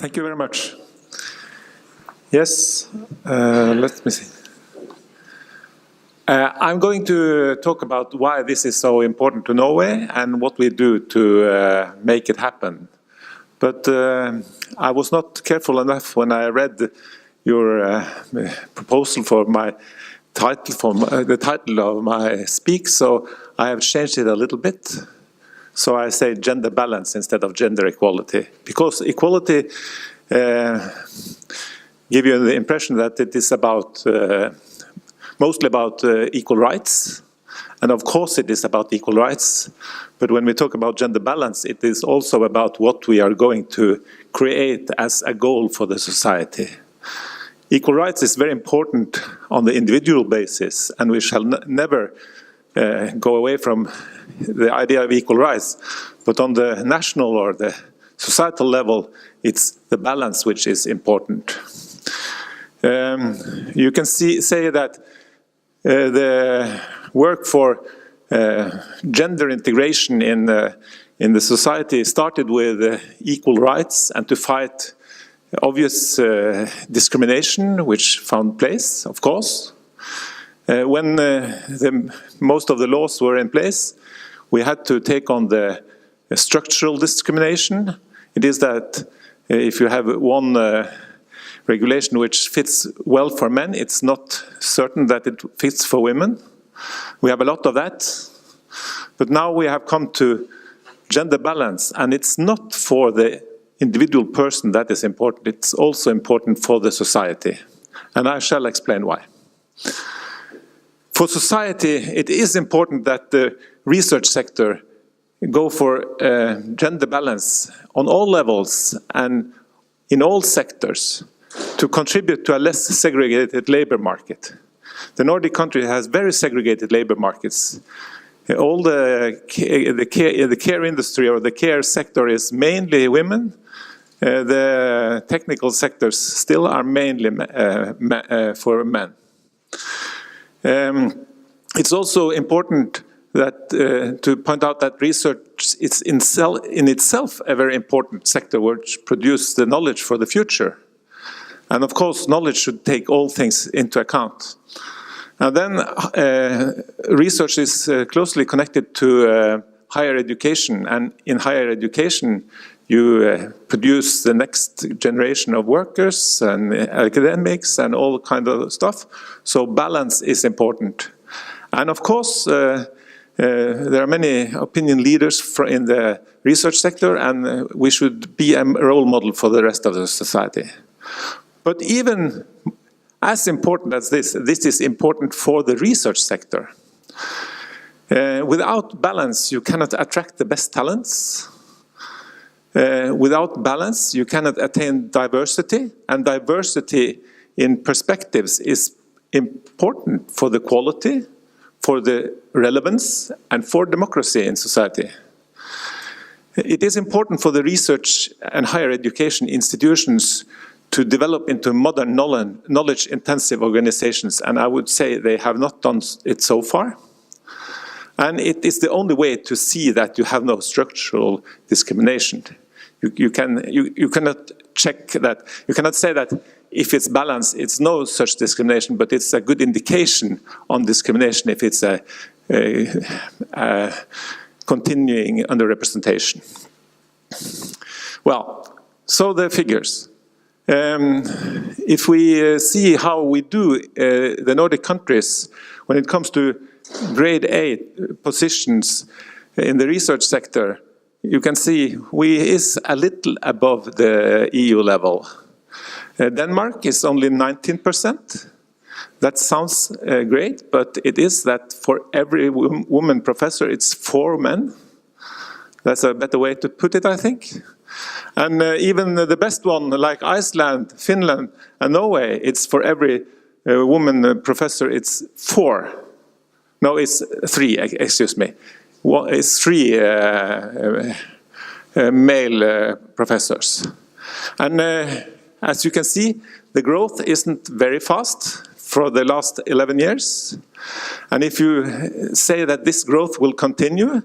Thank you very much. Yes, let me see. I'm going to talk about why this is so important to Norway and what we do to make it happen. But I was not careful enough when I read your proposal for my title, the title of my speak, so I have changed it a little bit. So I say gender balance instead of gender equality, because equality give you the impression that it is about mostly about equal rights, and of course it is about equal rights. But when we talk about gender balance, it is also about what we are going to create as a goal for the society. Equal rights is very important on the individual basis, and we shall never go away from the idea of equal rights. But on the national or the societal level, it's the balance which is important. You can say that the work for gender integration in the society started with equal rights and to fight obvious discrimination which found place, of course. When most of the laws were in place, we had to take on the structural discrimination. It is that if you have one regulation which fits well for men, it's not certain that it fits for women. We have a lot of that. But now we have come to gender balance, and it's not for the individual person that is important, it's also important for the society. And I shall explain why. For society, it is important that the research sector go for gender balance on all levels and in all sectors to contribute to a less segregated labor market. The Nordic country has very segregated labor markets. All the care industry or the care sector is mainly women. The technical sectors still are mainly for men. It's also important that to point out that research is in itself a very important sector which produces the knowledge for the future. And of course, knowledge should take all things into account. And then research is closely connected to higher education, and in higher education you produce the next generation of workers and academics and all kind of stuff. So balance is important. And of course, there are many opinion leaders in the research sector, and we should be a role model for the rest of the society. But even as important as this is important for the research sector. Without balance, you cannot attract the best talents. Without balance, you cannot attain diversity, and diversity in perspectives is important for the quality, for the relevance, and for democracy in society. It is important for the research and higher education institutions to develop into modern knowledge-intensive organizations, and I would say they have not done it so far. And it is the only way to see that you have no structural discrimination. You cannot check that. You cannot say that if it's balanced, it's no such discrimination, but it's a good indication on discrimination if it's a continuing underrepresentation. Well, so the figures. If we see how we do the Nordic countries when it comes to grade A positions in the research sector, you can see we is a little above the EU level. Denmark is only 19%. That sounds great, but it is that for every woman professor, it's 4 men. That's a better way to put it, I think. And even the best one, like Iceland, Finland, and Norway, it's for every woman professor, it's 4. No, it's 3, excuse me. It's 3 male professors. And as you can see, the growth isn't very fast for the last 11 years. And if you say that this growth will continue,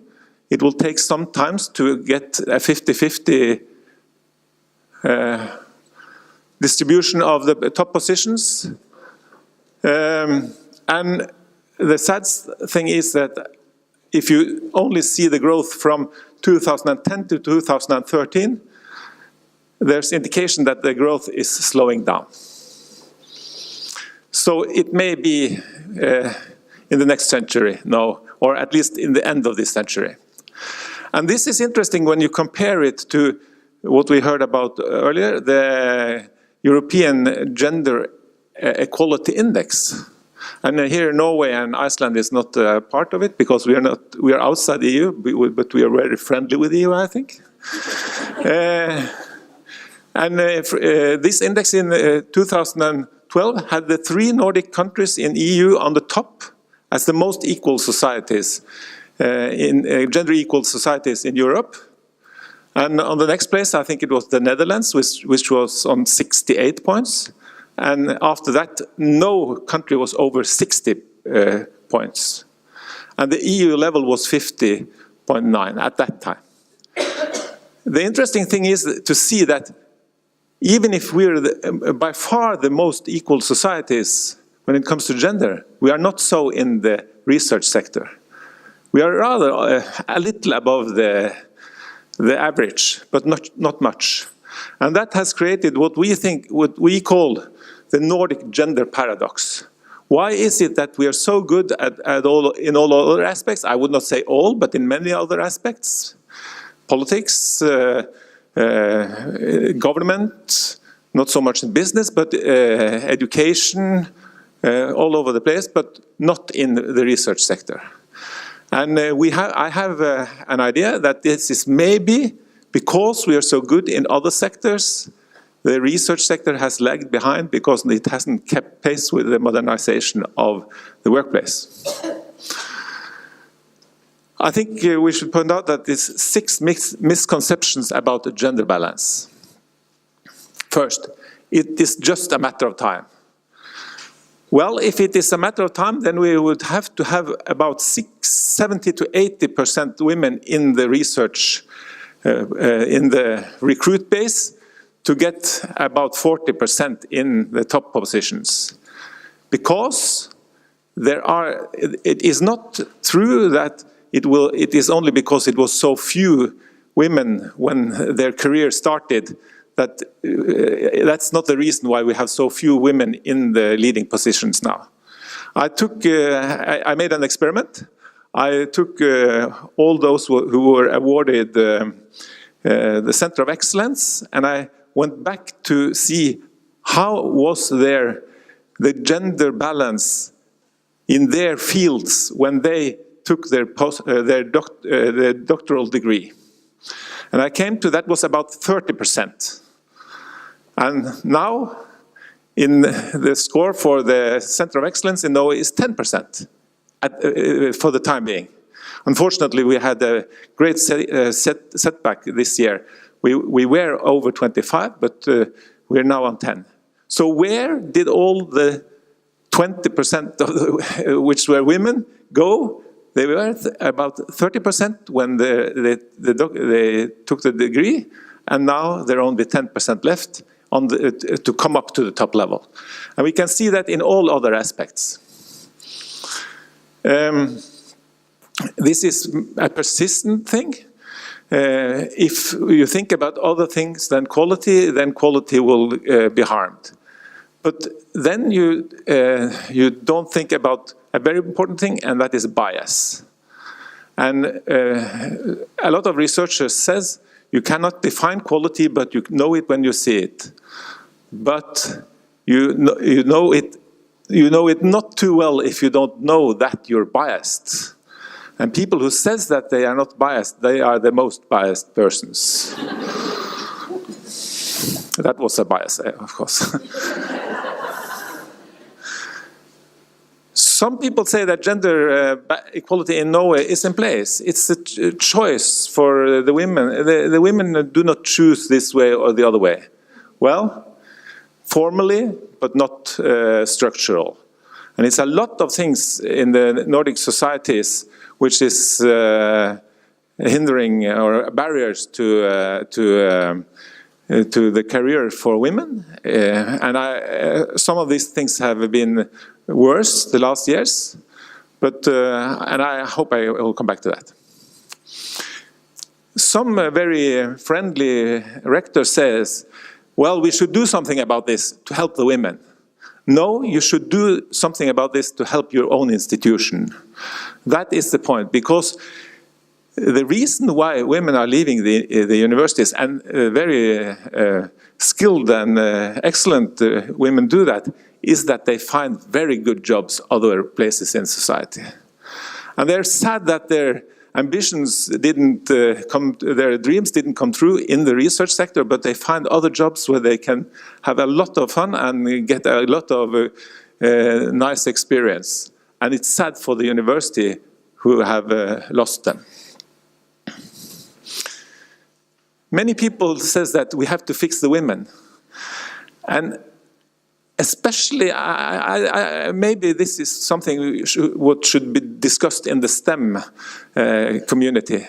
it will take some time to get a 50-50 distribution of the top positions. And the sad thing is that if you only see the growth from 2010 to 2013, there's indication that the growth is slowing down. So it may be in the next century, no, or at least in the end of this century. And this is interesting when you compare it to what we heard about earlier, the European Gender Equality Index. And here Norway and Iceland is not part of it because we are outside the EU, but we are very friendly with the EU, I think. This index in 2012 had the 3 Nordic countries in EU on the top as the most equal societies, gender equal societies in Europe. And on the next place, I think it was the Netherlands, which was on 68 points. And after that, no country was over 60 points. And the EU level was 50.9 at that time. The interesting thing is to see that even if we're by far the most equal societies when it comes to gender, we are not so in the research sector. We are rather a little above the average, but not much. And that has created what we call the Nordic gender paradox. Why is it that we are so good in all other aspects? I would not say all, but in many other aspects. Politics, government, not so much in business, but education, all over the place, but not in the research sector. And I have an idea that this is maybe because we are so good in other sectors, the research sector has lagged behind because it hasn't kept pace with the modernization of the workplace. I think we should point out that there's 6 misconceptions about the gender balance. First, it is just a matter of time. Well, if it is a matter of time, then we would have to have about 70 to 80% women in the research, in the recruit base, to get about 40% in the top positions. Because it is not true that it is only because it was so few women when their career started that that's not the reason why we have so few women in the leading positions now. I made an experiment. I took all those who were awarded the Center of Excellence, and I went back to see how was the gender balance in their fields when they took their doctoral degree. And I came to that was about 30%. And now, in the score for the Center of Excellence in Norway is 10% for the time being. Unfortunately, we had a great setback this year. We were over 25, but we're now on 10. So where did all the 20% which were women go? They were about 30% when they took the degree, and now there are only 10% left to come up to the top level. And we can see that in all other aspects. This is a persistent thing. If you think about other things than quality will be harmed. But then you don't think about a very important thing, and that is bias. And a lot of researchers says you cannot define quality, but you know it when you see it. But you know it not too well if you don't know that you're biased. And people who says that they are not biased, they are the most biased persons. That was a bias, of course. Some people say that gender equality in Norway is in place. It's a choice for the women. The women do not choose this way or the other way. Well, formally, but not structural. And it's a lot of things in the Nordic societies which is hindering or barriers to to the career for women. And some of these things have been worse the last years, but and I hope I will come back to that. Some very friendly rector says, well, we should do something about this to help the women. No, you should do something about this to help your own institution. That is the point, because the reason why women are leaving the universities, and very skilled and excellent women do that, is that they find very good jobs other places in society. And they're sad that their ambitions didn't their dreams didn't come true in the research sector, but they find other jobs where they can have a lot of fun and get a lot of nice experience. And it's sad for the university who have lost them. Many people says that we have to fix the women. And especially, maybe this is something what should be discussed in the STEM community.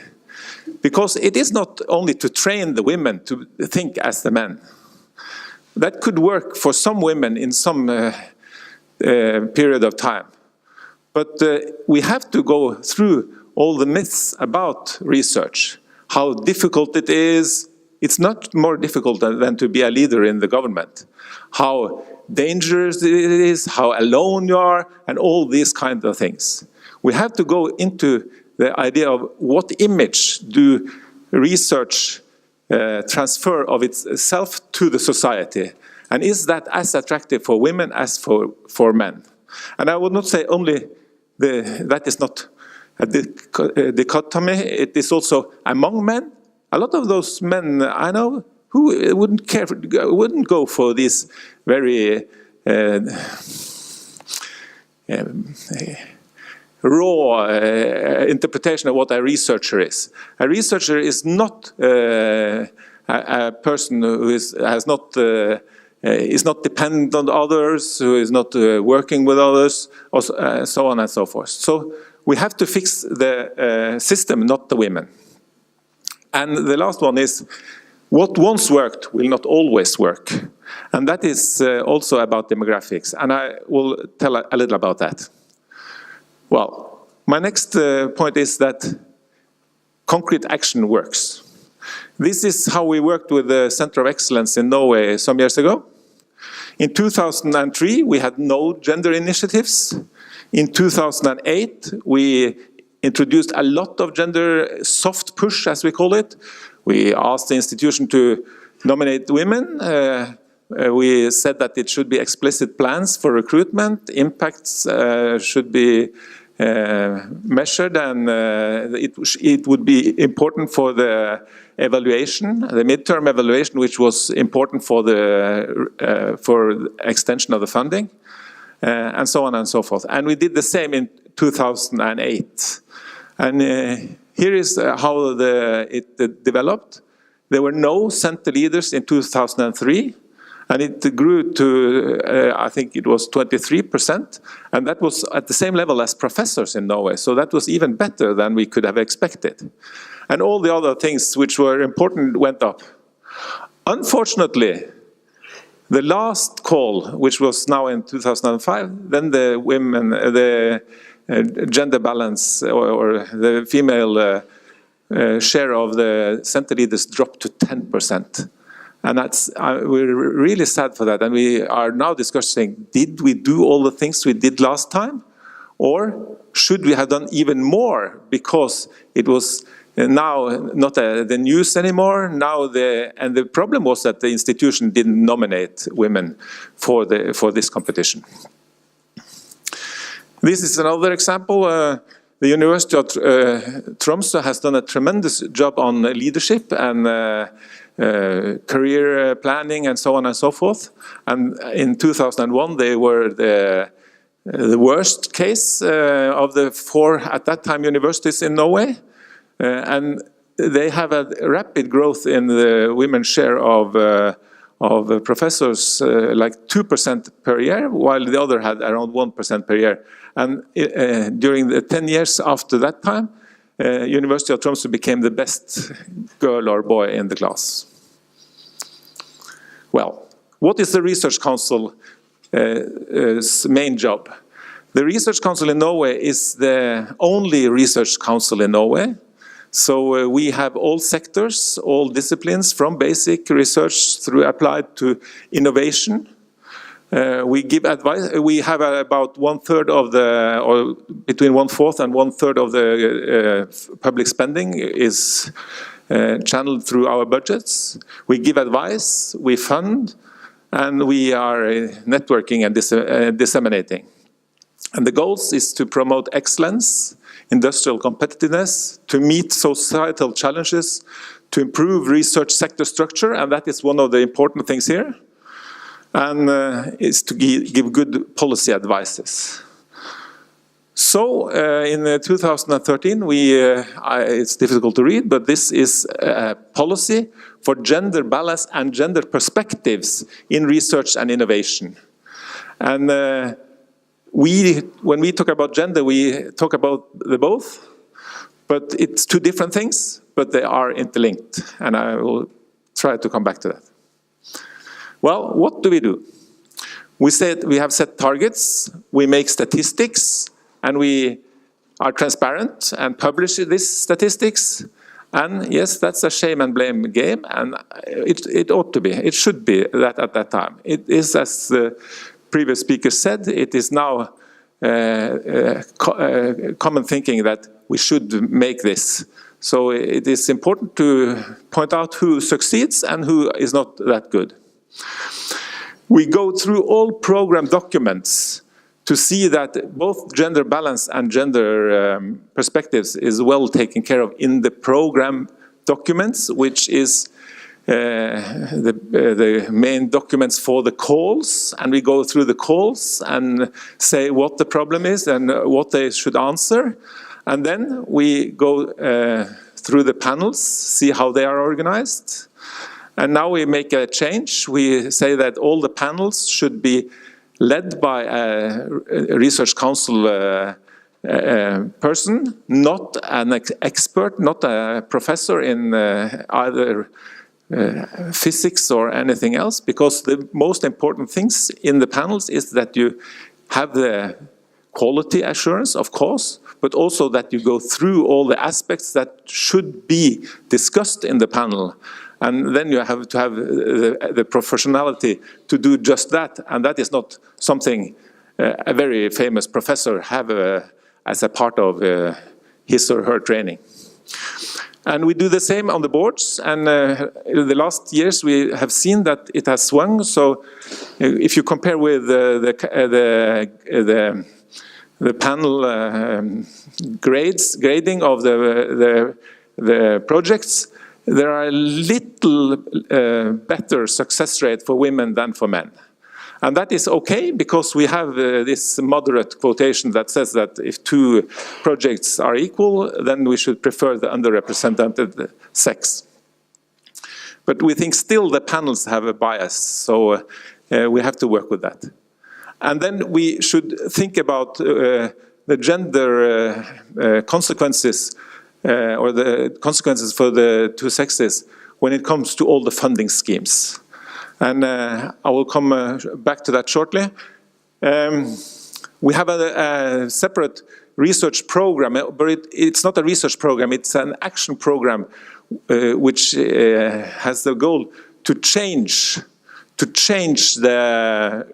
Because it is not only to train the women to think as the men. That could work for some women in some period of time. But we have to go through all the myths about research. How difficult it is. It's not more difficult than to be a leader in the government. How dangerous it is, how alone you are, and all these kinds of things. We have to go into the idea of what image do research transfer of itself to the society, and is that as attractive for women as for men? And I would not say only that is not a dichotomy, it is also among men. A lot of those men I know who wouldn't go for this very raw interpretation of what a researcher is. A researcher is not a person who is not dependent on others, who is not working with others, or so on and so forth. So we have to fix the system, not the women. And the last one is, what once worked will not always work. And that is also about demographics. And I will tell a little about that. Well, my next point is that concrete action works. This is how we worked with the Center of Excellence in Norway some years ago. In 2003, we had no gender initiatives. In 2008, we introduced a lot of gender soft push, as we call it. We asked the institution to nominate women. We said that it should be explicit plans for recruitment. Impacts should be measured, and it would be important for the evaluation, the midterm evaluation, which was important for the for extension of the funding, and so on and so forth. And we did the same in 2008. And here is how it developed. There were no center leaders in 2003, and it grew to, I think it was 23%, and that was at the same level as professors in Norway, so that was even better than we could have expected. And all the other things which were important went up. Unfortunately, the last call, which was now in 2005, then the women, the gender balance or the female share of the center leaders dropped to 10%. And we're really sad for that. And we are now discussing, did we do all the things we did last time? Or should we have done even more because it was now not the news anymore? And the problem was that the institution didn't nominate women for this competition. This is another example. The University of Tromsø has done a tremendous job on leadership and career planning and so on and so forth. And in 2001, they were the worst case of the 4, at that time, universities in Norway. And they have a rapid growth in the women's share of professors, like 2% per year, while the other had around 1% per year. And during the 10 years after that time, University of Tromsø became the best girl or boy in the class. Well, what is the Research Council's main job? The Research Council in Norway is the only research council in Norway. So we have all sectors, all disciplines, from basic research through applied to innovation. We give advice. We have about 1/3 of the, or between 1/4 and 1/3 of the public spending is channeled through our budgets. We give advice, we fund, and we are networking and disseminating. And the goals is to promote excellence, industrial competitiveness, to meet societal challenges, to improve research sector structure, and that is one of the important things here, and is to give good policy advices. So in 2013, it's difficult to read, but this is a policy for gender balance and gender perspectives in research and innovation. And when we talk about gender, we talk about the both, but it's two different things, but they are interlinked, and I will try to come back to that. Well, what do? We have set targets, we make statistics, and we are transparent and publish these statistics. And yes, that's a shame and blame game, and it ought to be, it should be that at that time. It is, as the previous speaker said, it is now common thinking that we should make this. So it is important to point out who succeeds and who is not that good. We go through all program documents to see that both gender balance and gender perspectives is well taken care of in the program documents, which is the main documents for the calls, and we go through the calls and say what the problem is and what they should answer. And then we go through the panels, see how they are organized. And now we make a change. We say that all the panels should be led by a research council person, not an expert, not a professor in either physics or anything else, because the most important things in the panels is that you have the quality assurance, of course, but also that you go through all the aspects that should be discussed in the panel. And then you have to have the professionality to do just that, and that is not something a very famous professor have as a part of his or her training. And we do the same on the boards, and in the last years we have seen that it has swung. So if you compare with the panel grading of the projects, there are a little better success rate for women than for men. And that is okay, because we have this moderate quotation that says that if two projects are equal, then we should prefer the underrepresented sex. But we think still the panels have a bias, so we have to work with that. And then we should think about the gender consequences, or the consequences for the two sexes when it comes to all the funding schemes. And I will come back to that shortly. We have a separate research program, but it's not a research program, it's an action program which has the goal to change the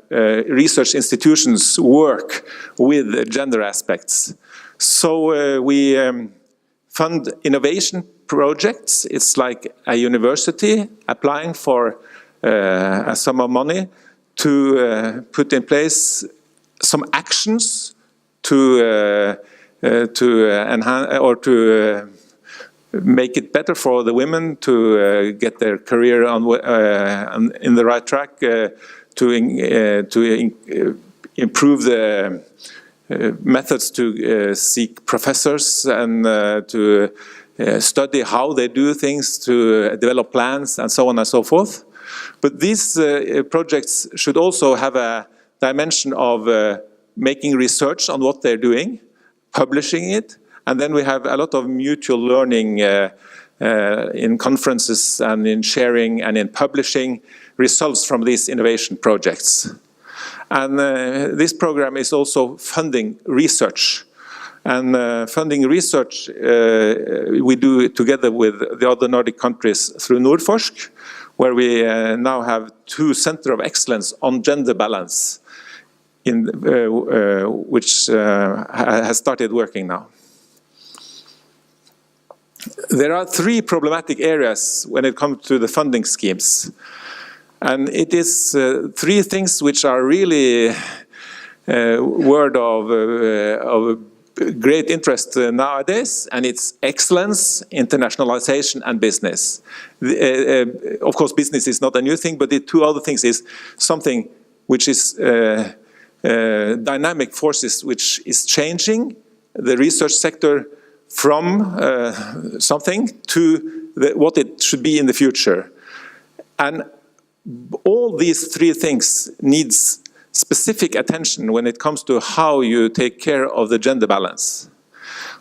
research institutions' work with gender aspects. So we fund innovation projects. It's like a university applying for a sum of money to put in place some actions to enhance or to make it better for the women to get their career in the right track, to improve the methods to seek professors and to study how they do things, to develop plans and so on and so forth. But these projects should also have a dimension of making research on what they're doing, publishing it, and then we have a lot of mutual learning in conferences and in sharing and in publishing results from these innovation projects. And this program is also funding research. And funding research we do together with the other Nordic countries through Nordforsk, where we now have 2 centers of excellence on gender balance, which has started working now. There are 3 problematic areas when it comes to the funding schemes. And it is 3 things which are really word of great interest nowadays, and it's excellence, internationalization, and business. Of course, business is not a new thing, but the 2 other things is something which is dynamic forces which is changing the research sector from something to what it should be in the future. And all these 3 things needs specific attention when it comes to how you take care of the gender balance.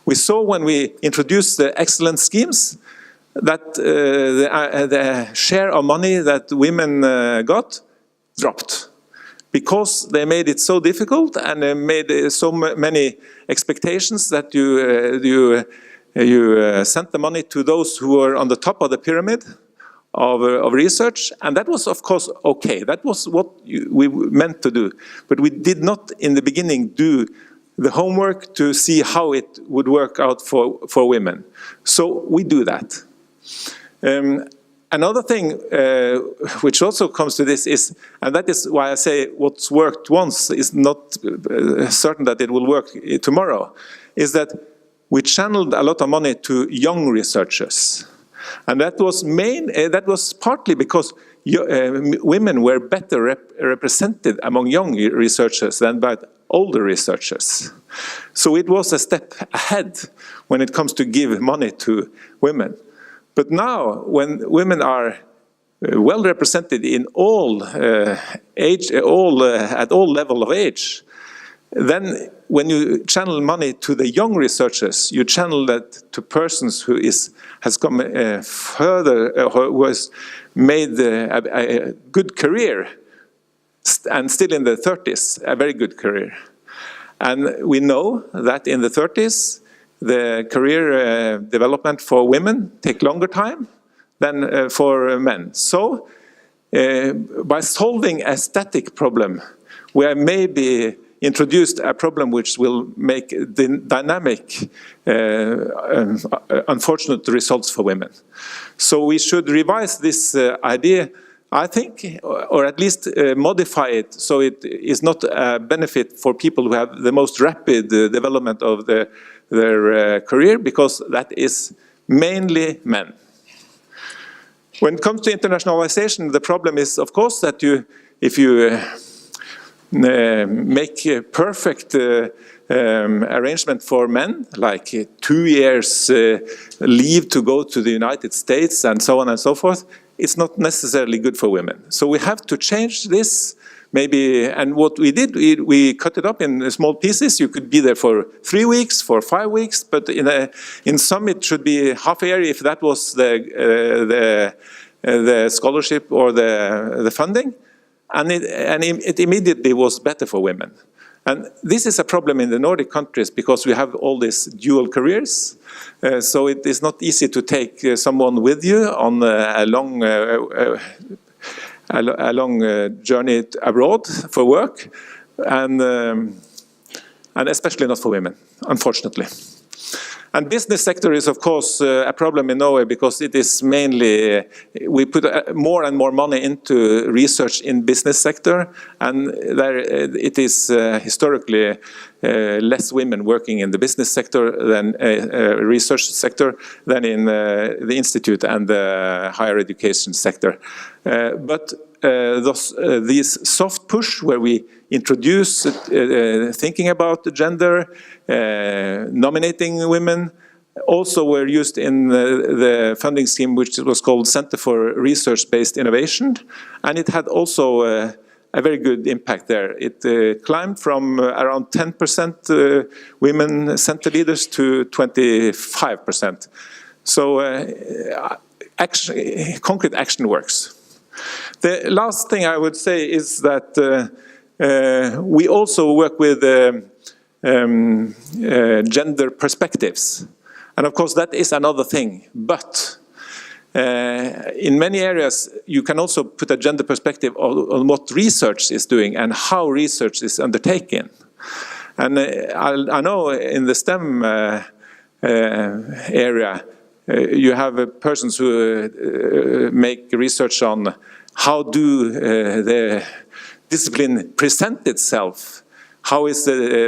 We saw when we introduced the excellence schemes that the share of money that women got dropped, because they made it so difficult and they made so many expectations that you sent the money to those who were on the top of the pyramid of research, and that was of course okay. That was what we meant to do, but we did not in the beginning do the homework to see how it would work out for women. So we do that. Another thing which also comes to this is, and that is why I say what's worked once is not certain that it will work tomorrow, is that we channeled a lot of money to young researchers. And that was partly because women were better represented among young researchers than by older researchers. So it was a step ahead when it comes to give money to women. But now, when women are well represented in all age, at all level of age, then when you channel money to the young researchers, you channel that to persons who has come further, who has made a good career, and still in the 30s, a very good career. And we know that in the 30s, the career development for women take longer time than for men. So, by solving a static problem, we have maybe introduced a problem which will make the dynamic, unfortunate results for women. So we should revise this idea, I think, or at least modify it so it is not a benefit for people who have the most rapid development of their career, because that is mainly men. When it comes to internationalization, the problem is, of course, that if you make a perfect arrangement for men, like 2 years leave to go to the United States and so on and so forth, it's not necessarily good for women. So we have to change this, maybe, and what we did, we cut it up in small pieces. You could be there for 3 weeks, for 5 weeks, but in some it should be half a year if that was the scholarship or the funding. And it immediately was better for women. And this is a problem in the Nordic countries because we have all these dual careers. So it is not easy to take someone with you on a long journey abroad for work, and especially not for women, unfortunately. And business sector is, of course, a problem in Norway because it is mainly, we put more and more money into research in business sector, and there it is historically less women working in the business sector than research sector than in the institute and the higher education sector. But these soft push where we introduce thinking about the gender, nominating women, also were used in the funding scheme which was called Center for Research-Based Innovation, and it had also a very good impact there. It climbed from around 10% women center leaders to 25%. So concrete action works. The last thing I would say is that we also work with gender perspectives. And of course that is another thing, but in many areas you can also put a gender perspective on what research is doing and how research is undertaken. And I know in the STEM area you have persons who make research on how do the discipline present itself, how is the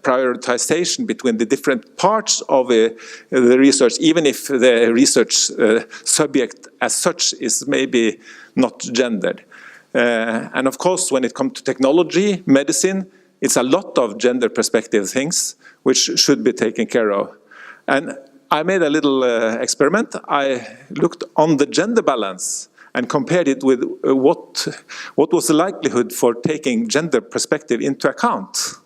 prioritization between the different parts of the research, even if the research subject as such is maybe not gendered. And of course, when it comes to technology, medicine, it's a lot of gender perspective things which should be taken care of. And I made a little experiment. I looked on the gender balance and compared it with what was the likelihood for taking gender perspective into account.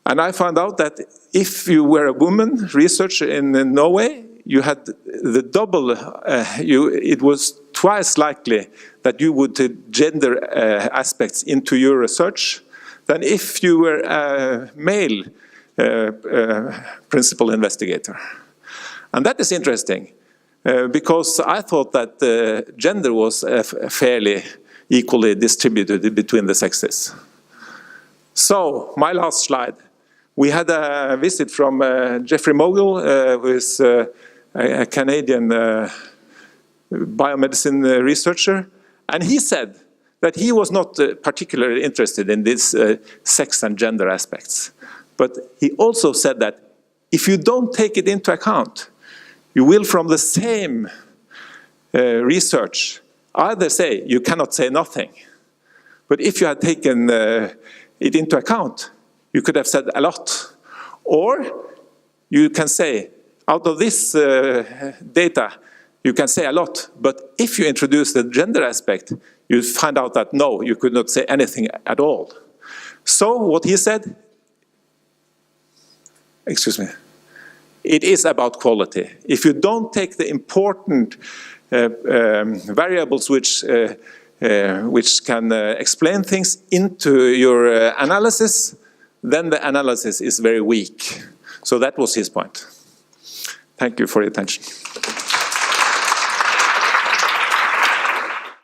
And I found out that if you were a woman researcher in Norway, you had the double, it was twice likely that you would take gender aspects into your research than if you were a male principal investigator. And that is interesting. Because I thought that gender was fairly equally distributed between the sexes. So, my last slide. We had a visit from Jeffrey Mogul, who is a Canadian biomedicine researcher, and he said that he was not particularly interested in these sex and gender aspects. But he also said that if you don't take it into account, you will, from the same research, either say you cannot say nothing. But if you had taken it into account, you could have said a lot. Or you can say, out of this data, you can say a lot. But if you introduce the gender aspect, you find out that no, you could not say anything at all. So what he said, excuse me, it is about quality. If you don't take the important variables which can explain things into your analysis, then the analysis is very weak. So that was his point. Thank you for your attention.